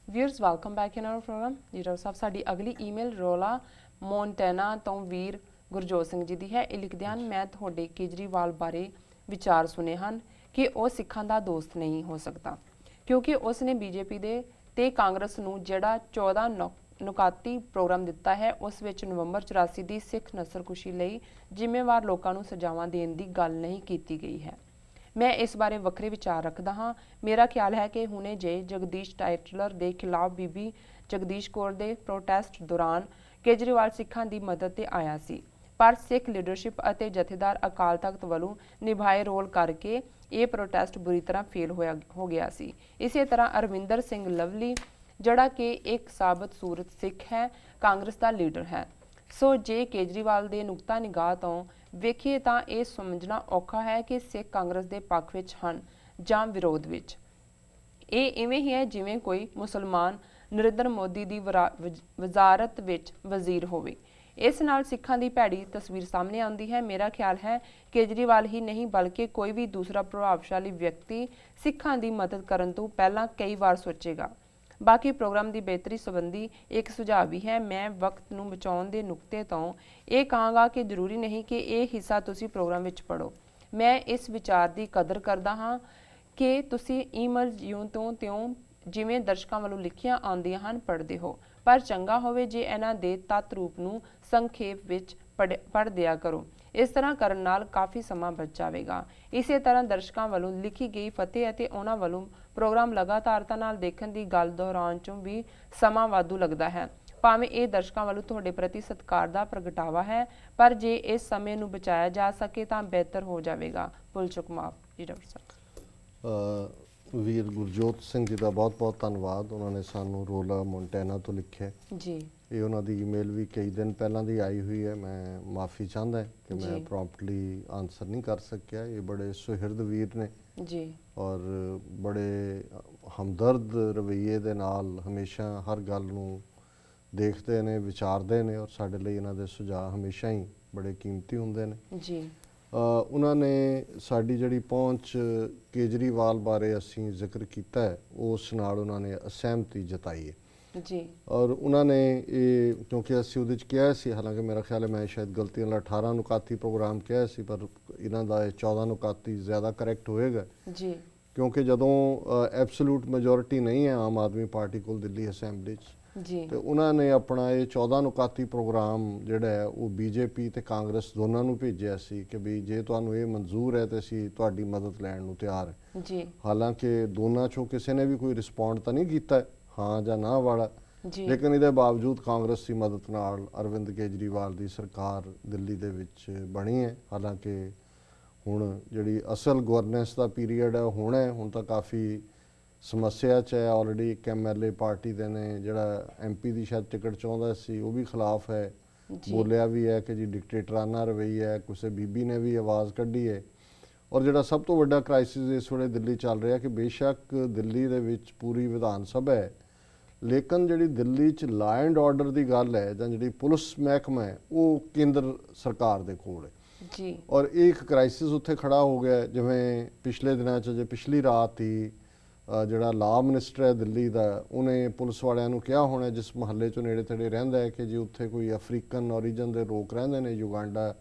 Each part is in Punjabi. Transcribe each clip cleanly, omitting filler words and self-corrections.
Viewers welcome back in our programme. Leader ਸਾਹਿਬ, ਸਾਡੀ ਅਗਲੀ ਈਮੇਲ ਰੋਲਾ ਮੋਂਟੇਨਾ ਤੋਂ ਵੀਰ ਗੁਰਜੋਤ ਸਿੰਘ ਜੀ ਦੀ ਹੈ। ਇਹ ਲਿਖਦੇ ਹਨ, ਮੈਂ ਤੁਹਾਡੇ ਕੇਜਰੀਵਾਲ ਬਾਰੇ ਵਿਚਾਰ ਸੁਣੇ ਹਨ ਕਿ ਉਹ ਸਿੱਖਾਂ ਦਾ ਦੋਸਤ ਨਹੀਂ ਹੋ ਸਕਦਾ ਕਿਉਂਕਿ ਉਸ ਨੇ ਬੀਜੇਪੀ ਦੇ ਤੇ ਕਾਂਗਰਸ ਨੂੰ ਜਿਹੜਾ 14 ਨੁਕਾਤੀ ਪ੍ਰੋਗਰਾਮ ਦਿੱਤਾ ਹੈ ਉਸ ਵਿੱਚ ਨਵੰਬਰ 84 ਦੀ ਸਿੱਖ ਨਸਲਕੁਸ਼ੀ ਲਈ ਜ਼ਿੰਮੇਵਾਰ ਲੋਕਾਂ ਨੂੰ ਸਜ਼ਾਵਾਂ ਦੇਣ ਦੀ ਗੱਲ ਨਹੀਂ ਕੀਤੀ ਗਈ ਹੈ। मैं इस बारे वक्रे विचार रखता हाँ। मेरा ख्याल है कि हुणे जे जगदीश टाइटलर के खिलाफ बीबी जगदीश कौर के प्रोटेस्ट दौरान केजरीवाल सिखां की मदद ते आया सी, पर सिख लीडरशिप और जथेदार अकाल तख्त वालों निभाए रोल करके ये प्रोटेस्ट बुरी तरह फेल हो गया सी। इसी तरह अरविंदर सिंह लवली जड़ा कि एक साबित सूरत सिख है, कांग्रेस का लीडर है। सो जे केजरीवाल के नुकता निगाह तो ਵੇਖੀਏ ਤਾਂ ਇਹ ਸਮਝਣਾ ਔਖਾ ਹੈ ਕਿ ਸਿੱਖ ਕਾਂਗਰਸ ਦੇ ਪੱਖ ਵਿੱਚ ਹਨ ਜਾਂ ਵਿਰੋਧ ਵਿੱਚ। ਇਹ ਇਵੇਂ ਹੀ ਹੈ ਜਿਵੇਂ ਕੋਈ ਮੁਸਲਮਾਨ ਨਰਿੰਦਰ ਮੋਦੀ ਦੀ ਵਜ਼ਾਰਤ ਵਿੱਚ ਵਜ਼ੀਰ ਹੋਵੇ। ਇਸ ਨਾਲ ਸਿੱਖਾਂ ਦੀ ਭੈੜੀ ਤਸਵੀਰ ਸਾਹਮਣੇ ਆਉਂਦੀ ਹੈ। ਮੇਰਾ ਖਿਆਲ ਹੈ ਕੇਜਰੀਵਾਲ ਹੀ ਨਹੀਂ ਬਲਕਿ ਕੋਈ ਵੀ ਦੂਸਰਾ ਪ੍ਰਭਾਵਸ਼ਾਲੀ ਵਿਅਕਤੀ ਸਿੱਖਾਂ ਦੀ ਮਦਦ ਕਰਨ ਤੋਂ ਪਹਿਲਾਂ ਕਈ ਵਾਰ ਸੋਚੇਗਾ। बाकी प्रोग्राम की बेहतरी संबंधी एक सुझाव भी है। मैं वक्त नूं बचाउण दे नुकते तो ये कहांगा कि जरूरी नहीं कि यह हिस्सा तुसी प्रोग्राम विच पढ़ो। मैं इस विचार की कदर करदा हाँ कि तुसी ईमेल ज्यों तो त्यों जिवें दर्शकों वालों लिखियां आउंदियां हन पढ़दे हो, पर चंगा होवे जे इन्हां दे तत्त रूप नूं संखेप विच पढ़ दिया करो। इस तरह करन नाल काफ़ी समा बच जाएगा। इसी तरह दर्शकों वालों लिखी गई फतेह ਅਤੇ ਉਹਨਾਂ ਵੱਲੋਂ प्रोग्राम लगातारता नाल देखण दी गल दोहराउण चों भी समा वाधू लगदा है। भावें ਇਹ ਦਰਸ਼ਕਾਂ ਵੱਲੋਂ ਤੁਹਾਡੇ ਪ੍ਰਤੀ ਸਤਿਕਾਰ ਦਾ ਪ੍ਰਗਟਾਵਾ ਹੈ, ਪਰ ਜੇ ਇਸ ਸਮੇਂ ਨੂੰ ਬਚਾਇਆ ਜਾ ਸਕੇ ਤਾਂ ਬਿਹਤਰ ਹੋ ਜਾਵੇਗਾ। ਭੁੱਲ ਚੁੱਕ ਮਾਫ ਜੀ ਡਾਕਟਰ ਸਾਹਿਬ। ਵੀਰ ਗੁਰਜੋਤ ਸਿੰਘ ਜੀ ਦਾ ਬਹੁਤ ਬਹੁਤ ਧੰਨਵਾਦ। ਉਹਨਾਂ ਨੇ ਸਾਨੂੰ ਰੋਲਾ ਮੋਂਟੇਨਾ ਤੋਂ ਲਿਖਿਆ ਜੀ। ਇਹ ਉਹਨਾਂ ਦੀ ਈਮੇਲ ਵੀ ਕਈ ਦਿਨ ਪਹਿਲਾਂ ਦੀ ਆਈ ਹੋਈ ਹੈ। ਮੈਂ ਮਾਫੀ ਚਾਹੁੰਦਾ ਕਿ ਮੈਂ ਪ੍ਰੋਂਪਟਲੀ ਆਨਸਰ ਨਹੀਂ ਕਰ ਸਕਿਆ। ਇਹ ਬੜੇ ਸੁਹਿਰਦ ਵੀਰ ਨੇ ਜੀ ਔਰ ਬੜੇ ਹਮਦਰਦ ਰਵੱਈਏ ਦੇ ਨਾਲ ਹਮੇਸ਼ਾ ਹਰ ਗੱਲ ਨੂੰ ਦੇਖਦੇ ਨੇ, ਵਿਚਾਰਦੇ ਨੇ ਔਰ ਸਾਡੇ ਲਈ ਇਹਨਾਂ ਦੇ ਸੁਝਾਅ ਹਮੇਸ਼ਾ ਹੀ ਬੜੇ ਕੀਮਤੀ ਹੁੰਦੇ ਨੇ ਜੀ। ਉਹਨਾਂ ਨੇ ਸਾਡੀ ਜਿਹੜੀ ਪਹੁੰਚ ਕੇਜਰੀਵਾਲ ਬਾਰੇ ਅਸੀਂ ਜ਼ਿਕਰ ਕੀਤਾ ਹੈ ਉਸ ਨਾਲ ਉਹਨਾਂ ਨੇ ਅਸਹਿਮਤੀ ਜਤਾਈ ਹੈ ਜੀ। ਔਰ ਉਹਨਾਂ ਨੇ ਇਹ ਕਿਉਂਕਿ ਅਸੀਂ ਉਹਦੇ 'ਚ ਕਿਹਾ ਸੀ, ਹਾਲਾਂਕਿ ਮੇਰਾ ਖਿਆਲ ਹੈ ਮੈਂ ਸ਼ਾਇਦ ਗਲਤੀ ਨਾਲ 18 ਨੁਕਾਤੀ ਪ੍ਰੋਗਰਾਮ ਕਿਹਾ ਸੀ, ਪਰ ਇਹਨਾਂ ਦਾ ਇਹ 14 ਨੁਕਾਤੀ ਜ਼ਿਆਦਾ ਕਰੈਕਟ ਹੋਏਗਾ ਜੀ, ਕਿਉਂਕਿ ਜਦੋਂ ਐਬਸੋਲੂਟ ਮੈਜੋਰਿਟੀ ਨਹੀਂ ਹੈ ਆਮ ਆਦਮੀ ਪਾਰਟੀ ਕੋਲ ਦਿੱਲੀ ਅਸੈਂਬਲੀ 'ਚ ਜੀ, ਤੇ ਉਹਨਾਂ ਨੇ ਆਪਣਾ ਇਹ 14 ਨੁਕਾਤੀ ਪ੍ਰੋਗਰਾਮ ਜਿਹੜਾ ਹੈ ਉਹ ਬੀਜੇਪੀ ਤੇ ਕਾਂਗਰਸ ਦੋਨਾਂ ਨੂੰ ਭੇਜਿਆ ਸੀ ਕਿ ਵੀ ਜੇ ਤੁਹਾਨੂੰ ਇਹ ਮਨਜ਼ੂਰ ਹੈ ਤੇ ਅਸੀਂ ਤੁਹਾਡੀ ਮਦਦ ਲੈਣ ਨੂੰ ਤਿਆਰ ਹਾਂ ਜੀ। ਹਾਲਾਂਕਿ ਦੋਨਾਂ 'ਚੋਂ ਕਿਸੇ ਨੇ ਵੀ ਕੋਈ ਰਿਸਪੌਂਡ ਤਾਂ ਨਹੀਂ ਕੀਤਾ ਹਾਂ ਜਾਂ ਨਾ ਵਾਲਾ, ਲੇਕਿਨ ਇਹਦੇ ਬਾਵਜੂਦ ਕਾਂਗਰਸ ਦੀ ਮਦਦ ਨਾਲ ਅਰਵਿੰਦ ਕੇਜਰੀਵਾਲ ਦੀ ਸਰਕਾਰ ਦਿੱਲੀ ਦੇ ਵਿੱਚ ਬਣੀ ਹੈ। ਹਾਲਾਂਕਿ ਹੁਣ ਜਿਹੜੀ ਅਸਲ ਗਵਰਨੈਂਸ ਦਾ ਪੀਰੀਅਡ ਹੈ ਹੁਣ ਹੈ, ਹੁਣ ਤਾਂ ਕਾਫੀ ਸਮੱਸਿਆ 'ਚ ਹੈ। ਆਲਰੇਡੀ ਇੱਕ MLA ਪਾਰਟੀ ਦੇ ਨੇ ਜਿਹੜਾ MP ਦੀ ਸ਼ਾਇਦ ਟਿਕਟ ਚਾਹੁੰਦਾ ਸੀ ਉਹ ਵੀ ਖਿਲਾਫ ਹੈ, ਬੋਲਿਆ ਵੀ ਹੈ ਕਿ ਜੀ ਡਿਕਟੇਟਰਾਨਾ ਰਵੱਈਆ ਹੈ। ਕਿਸੇ ਬੀਬੀ ਨੇ ਵੀ ਆਵਾਜ਼ ਕੱਢੀ ਹੈ। ਔਰ ਜਿਹੜਾ ਸਭ ਤੋਂ ਵੱਡਾ ਕ੍ਰਾਈਸਿਸ ਇਸ ਵੇਲੇ ਦਿੱਲੀ ਚੱਲ ਰਿਹਾ ਕਿ ਬੇਸ਼ੱਕ ਦਿੱਲੀ ਦੇ ਵਿੱਚ ਪੂਰੀ ਵਿਧਾਨ ਸਭਾ ਹੈ, ਲੇਕਿਨ ਜਿਹੜੀ ਦਿੱਲੀ 'ਚ ਲਾ ਐਂਡ ਆਰਡਰ ਦੀ ਗੱਲ ਹੈ ਜਾਂ ਜਿਹੜੀ ਪੁਲਿਸ ਮਹਿਕਮਾ ਹੈ ਉਹ ਕੇਂਦਰ ਸਰਕਾਰ ਦੇ ਕੋਲ ਹੈ ਜੀ। ਔਰ ਇਹ ਇੱਕ ਕ੍ਰਾਈਸਿਸ ਉੱਥੇ ਖੜਾ ਹੋ ਗਿਆ। ਜਿਵੇਂ ਪਿਛਲੇ ਦਿਨਾਂ 'ਚ ਜੇ ਪਿਛਲੀ ਰਾਤ ਹੀ ਜਿਹੜਾ ਲਾ ਮਿਨਿਸਟਰ ਹੈ ਦਿੱਲੀ ਦਾ ਉਹਨੇ ਪੁਲਿਸ ਵਾਲਿਆਂ ਨੂੰ ਕਿਹਾ ਹੋਣਾ ਜਿਸ ਮੁਹੱਲੇ 'ਚੋਂ ਨੇੜੇ ਤੇੜੇ ਰਹਿੰਦਾ ਹੈ ਕਿ ਜੇ ਉੱਥੇ ਕੋਈ ਅਫਰੀਕਨ ਔਰੀਜਨ ਦੇ ਲੋਕ ਰਹਿੰਦੇ ਨੇ, ਯੁਗਾਂਡਾ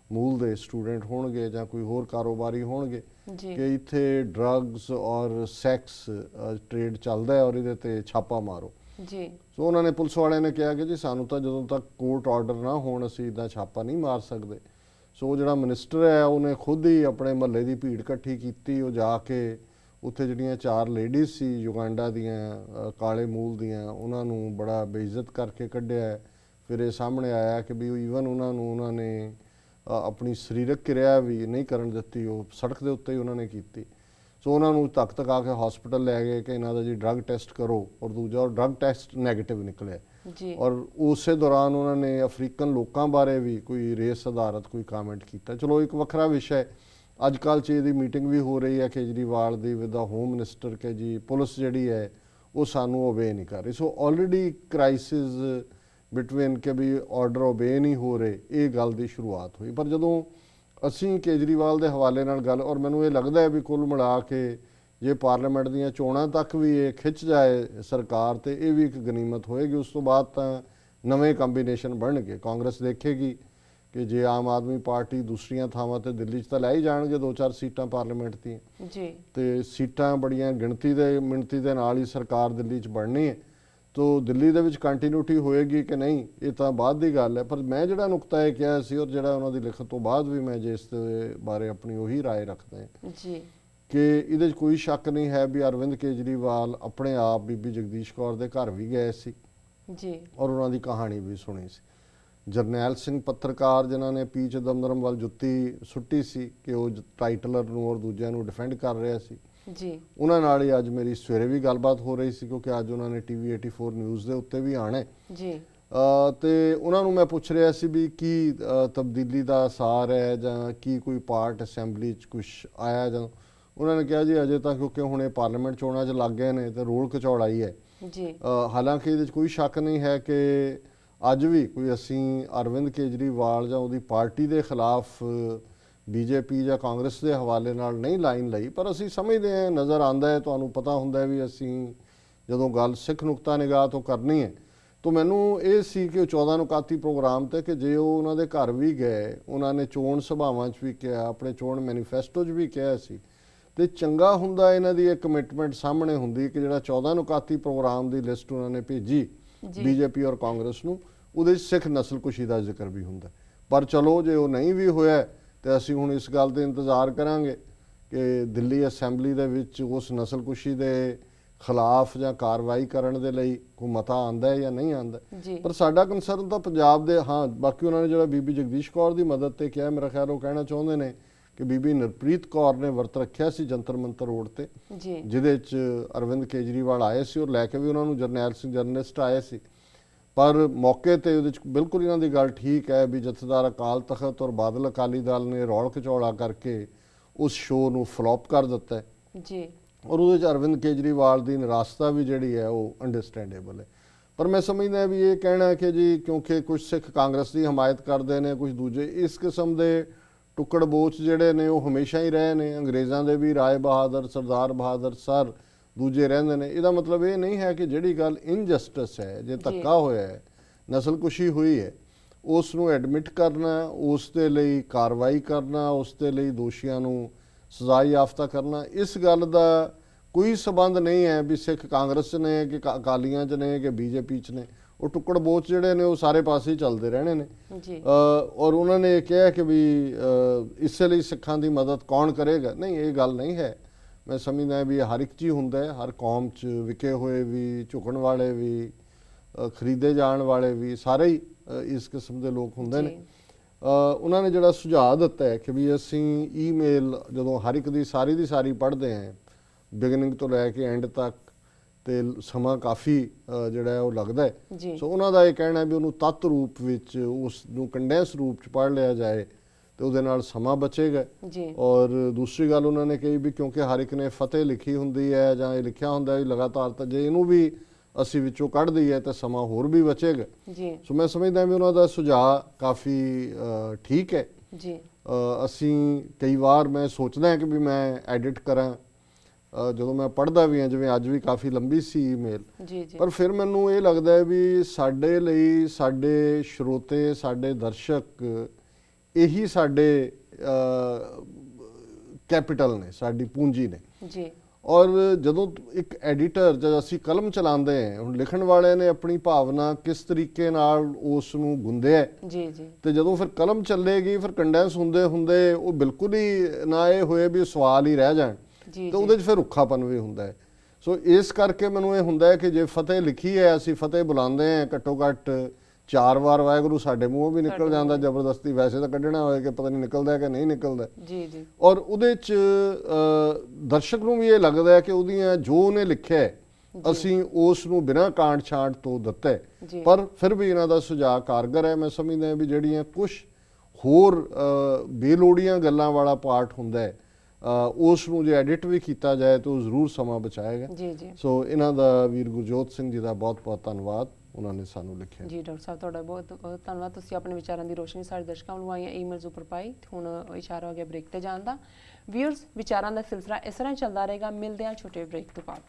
ਮੂਲ ਦੇ ਸਟੂਡੈਂਟ ਹੋਣਗੇ ਜਾਂ ਕੋਈ ਹੋਰ ਕਾਰੋਬਾਰੀ ਹੋਣਗੇ ਕਿ ਇੱਥੇ ਡਰੱਗਸ ਔਰ ਸੈਕਸ ਟ੍ਰੇਡ ਚੱਲਦਾ ਹੈ ਔਰ ਇਹਦੇ 'ਤੇ ਛਾਪਾ ਮਾਰੋ ਜੀ। ਸੋ ਉਹਨਾਂ ਨੇ ਪੁਲਿਸ ਵਾਲਿਆਂ ਨੇ ਕਿਹਾ ਕਿ ਜੀ ਸਾਨੂੰ ਤਾਂ ਜਦੋਂ ਤੱਕ ਕੋਰਟ ਆਰਡਰ ਨਾ ਹੋਣ ਅਸੀਂ ਇੱਦਾਂ ਛਾਪਾ ਨਹੀਂ ਮਾਰ ਸਕਦੇ। ਸੋ ਜਿਹੜਾ ਮਿਨਿਸਟਰ ਹੈ ਉਹਨੇ ਖੁਦ ਹੀ ਆਪਣੇ ਮਹੱਲੇ ਦੀ ਭੀੜ ਇਕੱਠੀ ਕੀਤੀ। ਉਹ ਜਾ ਕੇ ਉੱਥੇ ਜਿਹੜੀਆਂ 4 ਲੇਡੀਜ਼ ਸੀ ਯੁਗਾਂਡਾ ਦੀਆਂ ਕਾਲੇ ਮੂਲ ਦੀਆਂ ਉਹਨਾਂ ਨੂੰ ਬੜਾ ਬੇਇੱਜ਼ਤ ਕਰਕੇ ਕੱਢਿਆ। ਫਿਰ ਇਹ ਸਾਹਮਣੇ ਆਇਆ ਕਿ ਵੀ ਈਵਨ ਉਹਨਾਂ ਨੇ ਆਪਣੀ ਸਰੀਰਕ ਕਿਰਿਆ ਵੀ ਨਹੀਂ ਕਰਨ ਦਿੱਤੀ, ਉਹ ਸੜਕ ਦੇ ਉੱਤੇ ਹੀ ਉਹਨਾਂ ਨੇ ਕੀਤੀ। ਸੋ ਉਹਨਾਂ ਨੂੰ ਧੱਕ ਧਕਾ ਕੇ ਹਸਪੀਟਲ ਲੈ ਗਏ ਕਿ ਇਹਨਾਂ ਦਾ ਜੀ ਡਰੱਗ ਟੈਸਟ ਕਰੋ ਔਰ ਦੂਜਾ ਡਰੱਗ ਟੈਸਟ ਨੈਗੇਟਿਵ ਨਿਕਲਿਆ ਜੀ। ਔਰ ਉਸੇ ਦੌਰਾਨ ਉਹਨਾਂ ਨੇ ਅਫਰੀਕਨ ਲੋਕਾਂ ਬਾਰੇ ਵੀ ਕੋਈ ਰੇਸ ਆਧਾਰਿਤ ਕੋਈ ਕਾਮੈਂਟ ਕੀਤਾ। ਚਲੋ ਇੱਕ ਵੱਖਰਾ ਵਿਸ਼ਾ ਹੈ। ਅੱਜ ਕੱਲ੍ਹ 'ਚ ਇਹਦੀ ਮੀਟਿੰਗ ਵੀ ਹੋ ਰਹੀ ਹੈ ਕੇਜਰੀਵਾਲ ਦੀ ਵਿਦ ਦਾ ਹੋਮ ਮਿਨਿਸਟਰ ਕਿ ਜੀ ਪੁਲਿਸ ਜਿਹੜੀ ਹੈ ਉਹ ਸਾਨੂੰ ਓਬੇ ਨਹੀਂ ਕਰ ਰਹੀ। ਸੋ ਆਲਰੇਡੀ ਕ੍ਰਾਈਸਿਸ ਬਿਟਵੀਨ ਕਿ ਵੀ ਆਰਡਰ ਓਬੇ ਨਹੀਂ ਹੋ ਰਹੇ, ਇਹ ਗੱਲ ਦੀ ਸ਼ੁਰੂਆਤ ਹੋਈ। ਪਰ ਜਦੋਂ ਅਸੀਂ ਕੇਜਰੀਵਾਲ ਦੇ ਹਵਾਲੇ ਨਾਲ ਗੱਲ, ਔਰ ਮੈਨੂੰ ਇਹ ਲੱਗਦਾ ਹੈ ਵੀ ਕੁੱਲ ਮਿਲਾ ਕੇ ਜੇ ਪਾਰਲੀਮੈਂਟ ਦੀਆਂ ਚੋਣਾਂ ਤੱਕ ਵੀ ਇਹ ਖਿੱਚ ਜਾਏ ਸਰਕਾਰ ਤੇ ਇਹ ਵੀ ਇੱਕ ਗਨੀਮਤ ਹੋਏਗੀ। ਉਸ ਤੋਂ ਬਾਅਦ ਤਾਂ ਨਵੇਂ ਕੰਬੀਨੇਸ਼ਨ ਬਣਨਗੇ। ਕਾਂਗਰਸ ਦੇਖੇਗੀ ਕਿ ਜੇ ਆਮ ਆਦਮੀ ਪਾਰਟੀ ਦੂਸਰੀਆਂ ਥਾਵਾਂ ਤੇ ਦਿੱਲੀ 'ਚ ਤਾਂ ਲੈ ਹੀ ਜਾਣਗੇ 2-4 ਸੀਟਾਂ ਪਾਰਲੀਮੈਂਟ ਦੀਆਂ ਜੀ, ਤੇ ਸੀਟਾਂ ਬੜੀਆਂ ਮਿਣਤੀ ਦੇ ਨਾਲ ਹੀ ਸਰਕਾਰ ਦਿੱਲੀ 'ਚ ਬਣਨੀ ਹੈ। ਤੋ ਦਿੱਲੀ ਦੇ ਵਿੱਚ ਕੰਟੀਨਿਊਟੀ ਹੋਏਗੀ ਕਿ ਨਹੀਂ ਇਹ ਤਾਂ ਬਾਅਦ ਦੀ ਗੱਲ ਹੈ। ਪਰ ਮੈਂ ਜਿਹੜਾ ਨੁਕਤਾ ਇਹ ਕਿਹਾ ਸੀ ਔਰ ਜਿਹੜਾ ਉਹਨਾਂ ਦੀ ਲਿਖਤ ਤੋਂ ਬਾਅਦ ਵੀ ਮੈਂ ਜੇ ਇਸ ਦੇ ਬਾਰੇ ਆਪਣੀ ਉਹੀ ਰਾਏ ਰੱਖਦਾ ਹਾਂ ਜੀ, ਕਿ ਇਹਦੇ 'ਚ ਕੋਈ ਸ਼ੱਕ ਨਹੀਂ ਹੈ ਵੀ ਅਰਵਿੰਦ ਕੇਜਰੀਵਾਲ ਆਪਣੇ ਆਪ ਬੀਬੀ ਜਗਦੀਸ਼ ਕੌਰ ਦੇ ਘਰ ਵੀ ਗਏ ਸੀ ਜੀ, ਔਰ ਉਹਨਾਂ ਦੀ ਕਹਾਣੀ ਵੀ ਸੁਣੀ ਸੀ। ਜਰਨੈਲ ਸਿੰਘ ਪੱਤਰਕਾਰ ਜਿਨ੍ਹਾਂ ਨੇ ਪੀ ਚਿਦੰਬਰਮ ਵੱਲ ਜੁੱਤੀ ਸੁੱਟੀ ਸੀ ਕਿ ਉਹ ਟਾਈਟਲਰ ਨੂੰ ਔਰ ਦੂਜਿਆਂ ਨੂੰ ਡਿਫੈਂਡ ਕਰ ਰਿਹਾ ਸੀ, ਜੀ, ਉਹਨਾਂ ਨਾਲ ਹੀ ਅੱਜ ਮੇਰੀ ਸਵੇਰੇ ਵੀ ਗੱਲਬਾਤ ਹੋ ਰਹੀ ਸੀ ਕਿਉਂਕਿ ਅੱਜ ਉਹਨਾਂ ਨੇ ਟੀਵੀ 84 ਨਿਊਜ਼ ਦੇ ਉੱਤੇ ਵੀ ਆਣਾ ਜੀ, ਤੇ ਉਹਨਾਂ ਨੂੰ ਮੈਂ ਪੁੱਛ ਰਿਹਾ ਸੀ ਵੀ ਕੀ ਤਬਦੀਲੀ ਦਾ ਸਾਰ ਹੈ ਜਾਂ ਕੀ ਕੋਈ ਪਾਰਟ ਅਸੈਂਬਲੀ 'ਚ ਕੁਝ ਆਇਆ ਜਾਂ ਉਹਨਾਂ ਨੇ ਕਿਹਾ ਜੀ ਅਜੇ ਤਾਂ ਕਿਉਂਕਿ ਹੁਣ ਇਹ ਪਾਰਲੀਮੈਂਟ ਚੋਣਾਂ 'ਚ ਲੱਗ ਗਏ ਨੇ ਤੇ ਰੋਲ ਕਚੌੜਾਈ ਹੈ। ਜੀ, ਹਾਲਾਂਕਿ ਇਹਦੇ 'ਚ ਕੋਈ ਸ਼ੱਕ ਨਹੀਂ ਹੈ ਕਿ ਅੱਜ ਵੀ ਕੋਈ ਅਸੀਂ ਅਰਵਿੰਦ ਕੇਜਰੀਵਾਲ ਜਾਂ ਉਹਦੀ ਪਾਰਟੀ ਦੇ ਖਿਲਾਫ ਬੀਜੇਪੀ ਜਾਂ ਕਾਂਗਰਸ ਦੇ ਹਵਾਲੇ ਨਾਲ ਨਹੀਂ ਲਾਈਨ ਲਈ, ਪਰ ਅਸੀਂ ਸਮਝਦੇ ਹਾਂ, ਨਜ਼ਰ ਆਉਂਦਾ ਹੈ, ਤੁਹਾਨੂੰ ਪਤਾ ਹੁੰਦਾ ਵੀ ਅਸੀਂ ਜਦੋਂ ਗੱਲ ਸਿੱਖ ਨੁਕਤਾ ਨਿਗਾਹ ਤੋਂ ਕਰਨੀ ਹੈ ਤਾਂ ਮੈਨੂੰ ਇਹ ਸੀ ਕਿ 14 ਨੁਕਾਤੀ ਪ੍ਰੋਗਰਾਮ ਤੇ ਕਿ ਜੇ ਉਹ ਉਹਨਾਂ ਦੇ ਘਰ ਵੀ ਗਏ, ਉਹਨਾਂ ਨੇ ਚੋਣ ਸਭਾਵਾਂ 'ਚ ਵੀ ਕਿਹਾ, ਆਪਣੇ ਚੋਣ ਮੈਨੀਫੈਸਟੋ 'ਚ ਵੀ ਕਿਹਾ ਸੀ ਤੇ ਚੰਗਾ ਹੁੰਦਾ ਇਹਨਾਂ ਦੀ ਇਹ ਕਮਿਟਮੈਂਟ ਸਾਹਮਣੇ ਹੁੰਦੀ ਕਿ ਜਿਹੜਾ 14 ਨੁਕਾਤੀ ਪ੍ਰੋਗਰਾਮ ਦੀ ਲਿਸਟ ਉਹਨਾਂ ਨੇ ਭੇਜੀ ਬੀਜੇਪੀ ਔਰ ਕਾਂਗਰਸ ਨੂੰ, ਉਹਦੇ 'ਚ ਸਿੱਖ ਨਸਲਕੁਸ਼ੀ ਦਾ ਜ਼ਿਕਰ ਵੀ ਹੁੰਦਾ। ਪਰ ਚਲੋ ਜੇ ਉਹ ਨਹੀਂ ਵੀ ਹੋਇਆ ਤੇ ਅਸੀਂ ਹੁਣ ਇਸ ਗੱਲ ਤੇ ਇੰਤਜ਼ਾਰ ਕਰਾਂਗੇ ਕਿ ਦਿੱਲੀ ਅਸੈਂਬਲੀ ਦੇ ਵਿੱਚ ਉਸ ਨਸਲਕੁਸ਼ੀ ਦੇ ਖਿਲਾਫ ਜਾਂ ਕਾਰਵਾਈ ਕਰਨ ਦੇ ਲਈ ਕੋਈ ਮਤਾ ਆਂਦਾ ਹੈ ਜਾਂ ਨਹੀਂ ਆਂਦਾ। ਪਰ ਸਾਡਾ ਕੰਸਰਨ ਤਾਂ ਪੰਜਾਬ ਦੇ, ਹਾਂ ਬਾਕੀ ਉਹਨਾਂ ਨੇ ਜਿਹੜਾ ਬੀਬੀ ਜਗਦੀਸ਼ ਕੌਰ ਦੀ ਮਦਦ ਤੇ ਕਿਹਾ, ਮੇਰਾ ਖਿਆਲ ਉਹ ਕਹਿਣਾ ਚਾਹੁੰਦੇ ਨੇ ਕਿ ਬੀਬੀ ਨਰਪ੍ਰੀਤ ਕੌਰ ਨੇ ਵਰਤ ਰੱਖਿਆ ਸੀ ਜੰਤਰ ਮੰਤਰ ਰੋਡ ਤੇ, ਜਿਹਦੇ 'ਚ ਅਰਵਿੰਦ ਕੇਜਰੀਵਾਲ ਆਏ ਸੀ ਔਰ ਲੈ ਕੇ ਵੀ ਉਹਨਾਂ ਨੂੰ ਜਰਨੈਲ ਸਿੰਘ ਜਰਨਲਿਸਟ ਆਏ ਸੀ। ਪਰ ਮੌਕੇ ਤੇ ਉਹਦੇ 'ਚ ਬਿਲਕੁਲ ਇਹਨਾਂ ਦੀ ਗੱਲ ਠੀਕ ਹੈ ਵੀ ਜਥੇਦਾਰ ਅਕਾਲ ਤਖਤ ਔਰ ਬਾਦਲ ਅਕਾਲੀ ਦਲ ਨੇ ਰੌਲ ਘਚੌਲਾ ਕਰਕੇ ਉਸ ਸ਼ੋਅ ਨੂੰ ਫਲॉप ਕਰ ਦਿੱਤਾ ਜੀ ਔਰ ਉਹਦੇ 'ਚ ਅਰਵਿੰਦ ਕੇਜਰੀਵਾਲ ਦੀ ਨਿਰਾਸ਼ਤਾ ਵੀ ਜਿਹੜੀ ਹੈ ਉਹ ਅੰਡਰਸਟੈਂਡੇਬਲ ਹੈ। ਪਰ ਮੈਂ ਸਮਝਦਾ ਵੀ ਇਹ ਕਹਿਣਾ ਕਿ ਜੀ ਕਿਉਂਕਿ ਕੁਝ ਸਿੱਖ ਕਾਂਗਰਸ ਦੀ ਹਮਾਇਤ ਕਰਦੇ ਨੇ, ਕੁਝ ਦੂਜੇ ਇਸ ਕਿਸਮ ਦੇ ਟੁੱਕੜ ਬੋਚ ਜਿਹੜੇ ਨੇ ਉਹ ਹਮੇਸ਼ਾ ਹੀ ਰਹੇ ਨੇ। ਅੰਗਰੇਜ਼ਾਂ ਦੇ ਵੀ ਰਾਏ ਬਹਾਦਰ, ਸਰਦਾਰ ਬਹਾਦਰ ਸਰ ਦੂਜੇ ਰਹਿੰਦੇ ਨੇ। ਇਹਦਾ ਮਤਲਬ ਇਹ ਨਹੀਂ ਹੈ ਕਿ ਜਿਹੜੀ ਗੱਲ ਇਨਜਸਟਿਸ ਹੈ, ਜੇ ਧੱਕਾ ਹੋਇਆ ਹੈ, ਨਸਲਕੁਸ਼ੀ ਹੋਈ ਹੈ, ਉਸ ਨੂੰ ਐਡਮਿਟ ਕਰਨਾ, ਉਸ ਦੇ ਲਈ ਕਾਰਵਾਈ ਕਰਨਾ, ਉਸ ਦੇ ਲਈ ਦੋਸ਼ੀਆਂ ਨੂੰ ਸਜ਼ਾ ਯਾਫਤਾ ਕਰਨਾ, ਇਸ ਗੱਲ ਦਾ ਕੋਈ ਸਬੰਧ ਨਹੀਂ ਹੈ ਵੀ ਸਿੱਖ ਕਾਂਗਰਸ 'ਚ ਨੇ ਕਿ ਅਕਾਲੀਆਂ 'ਚ ਨੇ ਕਿ ਬੀਜੇਪੀ 'ਚ ਨੇ। ਉਹ ਟੁੱਕੜ ਬੋਚ ਜਿਹੜੇ ਨੇ ਉਹ ਸਾਰੇ ਪਾਸੇ ਹੀ ਚੱਲਦੇ ਰਹਿਣੇ ਨੇ। ਔਰ ਉਹਨਾਂ ਨੇ ਕਿਹਾ ਕਿ ਵੀ ਇਸੇ ਲਈ ਸਿੱਖਾਂ ਦੀ ਮਦਦ ਕੌਣ ਕਰੇਗਾ। ਨਹੀਂ, ਇਹ ਗੱਲ ਨਹੀਂ ਹੈ। ਮੈਂ ਸਮਝਦਾ ਵੀ ਹਰ ਇੱਕ ਚੀਜ਼ ਹੁੰਦਾ ਹੈ, ਹਰ ਕੌਮ 'ਚ ਵਿਕੇ ਹੋਏ ਵੀ, ਝੁਕਣ ਵਾਲੇ ਵੀ, ਖਰੀਦੇ ਜਾਣ ਵਾਲੇ ਵੀ, ਸਾਰੇ ਹੀ ਇਸ ਕਿਸਮ ਦੇ ਲੋਕ ਹੁੰਦੇ ਨੇ। ਉਹਨਾਂ ਨੇ ਜਿਹੜਾ ਸੁਝਾਅ ਦਿੱਤਾ ਹੈ ਕਿ ਵੀ ਅਸੀਂ ਈਮੇਲ ਜਦੋਂ ਹਰ ਇੱਕ ਦੀ ਸਾਰੀ ਪੜ੍ਹਦੇ ਹਾਂ ਬਿਗਨਿੰਗ ਤੋਂ ਲੈ ਕੇ ਐਂਡ ਤੱਕ ਤੇ ਸਮਾਂ ਕਾਫੀ ਜਿਹੜਾ ਉਹ ਲੱਗਦਾ ਹੈ। ਸੋ ਉਹਨਾਂ ਦਾ ਇਹ ਕਹਿਣਾ ਵੀ ਉਹਨੂੰ ਤੱਤ ਰੂਪ ਵਿੱਚ, ਉਸ ਨੂੰ ਕੰਡੈਂਸ ਰੂਪ 'ਚ ਪੜ੍ਹ ਲਿਆ ਜਾਏ ਤੇ ਉਹਦੇ ਨਾਲ ਸਮਾਂ ਬਚੇਗਾ। ਔਰ ਦੂਸਰੀ ਗੱਲ ਉਹਨਾਂ ਨੇ ਕਹੀ ਵੀ ਕਿਉਂਕਿ ਹਰ ਇੱਕ ਨੇ ਫਤਿਹ ਲਿਖੀ ਹੁੰਦੀ ਹੈ ਜਾਂ ਇਹ ਲਿਖਿਆ ਹੁੰਦਾ ਵੀ ਲਗਾਤਾਰ, ਤਾਂ ਜੇ ਇਹਨੂੰ ਵੀ ਅਸੀਂ ਵਿੱਚੋਂ ਕੱਢ ਦਈਏ ਤਾਂ ਸਮਾਂ ਹੋਰ ਵੀ ਬਚੇਗਾ। ਸੋ ਮੈਂ ਸਮਝਦਾ ਵੀ ਉਹਨਾਂ ਦਾ ਸੁਝਾਅ ਕਾਫੀ ਠੀਕ ਹੈ। ਅਸੀਂ ਕਈ ਵਾਰ ਮੈਂ ਸੋਚਦਾ ਕਿ ਵੀ ਮੈਂ ਐਡਿਟ ਕਰਾਂ, ਜਦੋਂ ਮੈਂ ਪੜ੍ਹਦਾ ਵੀ ਹਾਂ, ਜਿਵੇਂ ਅੱਜ ਵੀ ਕਾਫੀ ਲੰਬੀ ਸੀ ਈਮੇਲ, ਪਰ ਫਿਰ ਮੈਨੂੰ ਇਹ ਲੱਗਦਾ ਹੈ ਵੀ ਸਾਡੇ ਲਈ ਸਾਡੇ ਸਰੋਤੇ, ਸਾਡੇ ਦਰਸ਼ਕ ਇਹੀ ਸਾਡੇ ਕੈਪੀਟਲ ਨੇ, ਸਾਡੀ ਪੂੰਜੀ ਨੇ। ਔਰ ਜਦੋਂ ਇੱਕ ਐਡੀਟਰ, ਜਦ ਅਸੀਂ ਕਲਮ ਚਲਾਉਂਦੇ ਹਾਂ, ਹੁਣ ਲਿਖਣ ਵਾਲੇ ਨੇ ਆਪਣੀ ਭਾਵਨਾ ਕਿਸ ਤਰੀਕੇ ਨਾਲ ਉਸ ਨੂੰ ਗੁੰਦਿਆ ਤੇ ਜਦੋਂ ਫਿਰ ਕਲਮ ਚੱਲੇਗੀ, ਫਿਰ ਕੰਡੈਂਸ ਹੁੰਦੇ ਹੁੰਦੇ ਉਹ ਬਿਲਕੁਲ ਹੀ ਨਾ ਇਹ ਹੋਏ ਵੀ ਸਵਾਲ ਹੀ ਰਹਿ ਜਾਣ ਤੇ ਉਹਦੇ 'ਚ ਫਿਰ ਰੁੱਖਾਪਨ ਵੀ ਹੁੰਦਾ ਹੈ। ਸੋ ਇਸ ਕਰਕੇ ਮੈਨੂੰ ਇਹ ਹੁੰਦਾ ਹੈ ਕਿ ਜੇ ਫਤਿਹ ਲਿਖੀ ਹੈ, ਅਸੀਂ ਫਤਿਹ ਬੁਲਾਉਂਦੇ ਹਾਂ, ਘੱਟੋ ਘੱਟ 4 ਵਾਰ ਵਾਹਿਗੁਰੂ ਸਾਡੇ ਮੂੰਹੋਂ ਵੀ ਨਿਕਲ ਜਾਂਦਾ ਜ਼ਬਰਦਸਤੀ, ਵੈਸੇ ਤਾਂ ਕੱਢਣਾ ਹੋਏ ਕਿ ਪਤਾ ਨਹੀਂ ਨਿਕਲਦਾ ਕਿ ਨਹੀਂ ਨਿਕਲਦਾ। ਔਰ ਉਹਦੇ 'ਚ ਦਰਸ਼ਕ ਨੂੰ ਵੀ ਇਹ ਲੱਗਦਾ ਹੈ ਕਿ ਉਹਦੀਆਂ ਜੋ ਉਹਨੇ ਲਿਖਿਆ ਅਸੀਂ ਉਸ ਨੂੰ ਬਿਨਾਂ ਕਾਂਟ ਛਾਂਟ ਤੋਂ ਦਿੱਤਾ ਹੈ। ਪਰ ਫਿਰ ਵੀ ਇਹਨਾਂ ਦਾ ਸੁਝਾਅ ਕਾਰਗਰ ਹੈ। ਮੈਂ ਸਮਝਦਾ ਵੀ ਜਿਹੜੀਆਂ ਕੁਝ ਹੋਰ ਬੇਲੋੜੀਆਂ ਗੱਲਾਂ ਵਾਲਾ ਪਾਰਟ ਹੁੰਦਾ ਹੈ ਉਸ ਨੂੰ ਜੇ ਐਡਿਟ ਵੀ ਕੀਤਾ ਜਾਏ ਤਾਂ ਉਹ ਜ਼ਰੂਰ ਸਮਾਂ ਬਚਾਏਗਾ। ਸੋ ਇਹਨਾਂ ਦਾ ਵੀਰ ਗੁਰਜੋਤ ਸਿੰਘ ਜੀ ਦਾ ਬਹੁਤ ਬਹੁਤ ਧੰਨਵਾਦ, ਉਹਨਾਂ ਨੇ ਸਾਨੂੰ ਲਿਖਿਆ। ਜੀ ਡਾਕਟਰ ਸਾਹਿਬ, ਤੁਹਾਡਾ ਬਹੁਤ ਬਹੁਤ ਧੰਨਵਾਦ। ਤੁਸੀਂ ਆਪਣੇ ਵਿਚਾਰਾਂ ਦੀ ਰੋਸ਼ਨੀ ਸਾਡੇ ਦਰਸ਼ਕਾਂ ਨੂੰ ਆਈਆਂ ਈਮੇਲਸ ਉੱਪਰ ਪਾਈ। ਹੁਣ ਇਸ਼ਾਰਾ ਹੋ ਗਿਆ ਬ੍ਰੇਕ ਤੇ ਜਾਣ ਦਾ। ਵਿਊਅਰਸ, ਵਿਚਾਰਾਂ ਦਾ ਸਿਲਸਿਲਾ ਇਸ ਤਰ੍ਹਾਂ ਚੱਲਦਾ ਰਹੇਗਾ। ਮਿਲਦੇ ਹਾਂ ਛੋਟੇ ਬ੍ਰੇਕ ਤੋਂ ਬਾਅਦ।